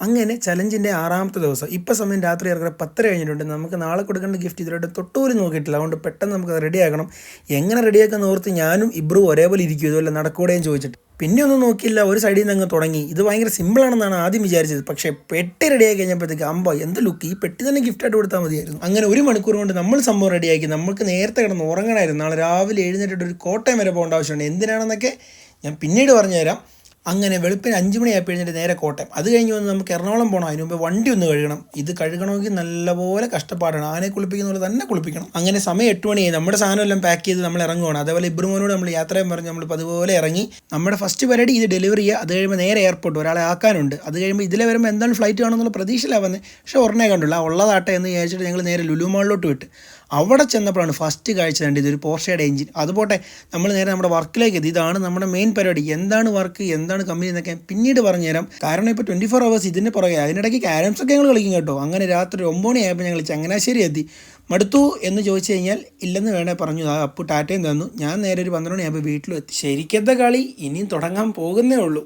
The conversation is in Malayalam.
അങ്ങനെ ചലഞ്ചിൻ്റെ 6ാമത്തെ ദിവസം ഇപ്പോൾ സമയം രാത്രി 10 കഴിഞ്ഞിട്ടുണ്ട്. നമുക്ക് നാളെ കൊടുക്കേണ്ട ഗിഫ്റ്റ് ഇതുവരെ തൊട്ടുപോലും നോക്കിയിട്ടില്ല. അതുകൊണ്ട് പെട്ടെന്ന് നമുക്ക് റെഡിയാക്കണം. എങ്ങനെ റെഡിയാക്കാൻ ഓർത്ത് ഞാനും ഇബ്രു ഒരേപോലെ ഇരിക്കും, ഇതുപോലെ നടക്കൂടെയും ചോദിച്ചിട്ട്. പിന്നെ ഒന്നും നോക്കിയില്ല, ഒരു സൈഡിൽ നിന്ന് അങ്ങ് തുടങ്ങി. ഇത് ഭയങ്കര സിമ്പിളാണെന്നാണ് ആദ്യം വിചാരിച്ചത്. പക്ഷേ പെട്ടി റെഡിയായി കഴിഞ്ഞപ്പോഴത്തേക്ക് എന്ത് ലുക്ക്, ഈ പെട്ടി തന്നെ ഗിഫ്റ്റായിട്ട് കൊടുത്താൽ മതിയായിരുന്നു. അങ്ങനെ 1 മണിക്കൂർ കൊണ്ട് നമ്മൾ സംഭവം റെഡിയാക്കി. നമുക്ക് നേരത്തെ കിടന്ന് ഉറങ്ങണമായിരുന്നു. നാളെ രാവിലെ എഴുന്നേറ്റിട്ട് ഒരു കോട്ടയം വരെ പോകേണ്ട ആവശ്യമുണ്ട്. എന്തിനാണെന്നൊക്കെ ഞാൻ പിന്നീട് പറഞ്ഞുതരാം. അങ്ങനെ വെളുപ്പിന് 5 മണിയായപ്പോൾ എഴുന്നേറ്റ് നേരെ കോട്ടയം. അത് കഴിഞ്ഞ് വന്ന് നമുക്ക് എറണാകുളം പോകണം. അതിന് മുമ്പ് വണ്ടി ഒന്ന് കഴുകണം. ഇത് കഴുകണമെങ്കിൽ നല്ലപോലെ കഷ്ടപ്പാടാണ്. ആനയെ കുളിപ്പിക്കുന്ന പോലെ തന്നെ കുളിപ്പിക്കണം. അങ്ങനെ സമയം 8 മണിയായി. നമ്മുടെ സാധനം എല്ലാം പാക്ക് ചെയ്ത് നമ്മൾ ഇറങ്ങുവാണ്. അതേപോലെ ഇബ്രുമോനോട് നമ്മൾ യാത്രയും പറഞ്ഞ് നമ്മൾ അതുപോലെ ഇറങ്ങി. നമ്മുടെ ഫസ്റ്റ് പരിപാടി ഇത് ഡെലിവറി ചെയ്യുക. അത് കഴിയുമ്പോൾ നേരെ എയർപോർട്ട് ഒരാളെ ആക്കാനുണ്ട്. അത് കഴിയുമ്പോൾ ഇതിലെ വരുമ്പോൾ എന്താണ് ഫ്ലൈറ്റ് കാണുമെന്നുള്ള പ്രതീക്ഷയിലാണ് വന്നത്. പക്ഷേ ഉടനെ കണ്ടുള്ള ഉള്ളതാട്ടെ എന്ന് വിചാരിച്ചിട്ട് ഞങ്ങൾ നേരെ ലുലു മാളിലോട്ട് വിട്ട്. അവിടെ ചെന്നപ്പോഴാണ് ഫസ്റ്റ് കാഴ്ച കണ്ടത്. ഇതൊരു പോർഷയുടെ എഞ്ചിൻ. അതുപോട്ടെ, നമ്മൾ നേരെ നമ്മുടെ വർക്കിലേക്ക് എത്തി. ഇതാണ് നമ്മുടെ മെയിൻ പരിപാടി. എന്താണ് വർക്ക്, എന്താണ് കമ്പനി എന്നൊക്കെ പിന്നീട് പറഞ്ഞുതരാം. കാരണം ഇപ്പോൾ 24 hours ഇതിൻ്റെ പുറകെ. അതിനിടയ്ക്ക് ക്യാരംസ് ഒക്കെ ഞങ്ങൾ കളിക്കും കേട്ടോ. അങ്ങനെ രാത്രി 9 മണിയായപ്പോൾ ഞങ്ങൾ ചങ്ങനാശ്ശേരി എത്തി. മടുത്തു എന്ന് ചോദിച്ചു കഴിഞ്ഞാൽ ഇല്ലെന്ന് വേണേൽ പറഞ്ഞു. അപ്പു ടാറ്റയും തന്നു. ഞാൻ നേരെ ഒരു 12 മണിയായപ്പോൾ വീട്ടിലും എത്തി. ശരിക്കത്തെ കളി ഇനിയും തുടങ്ങാൻ പോകുന്നേ ഉള്ളൂ.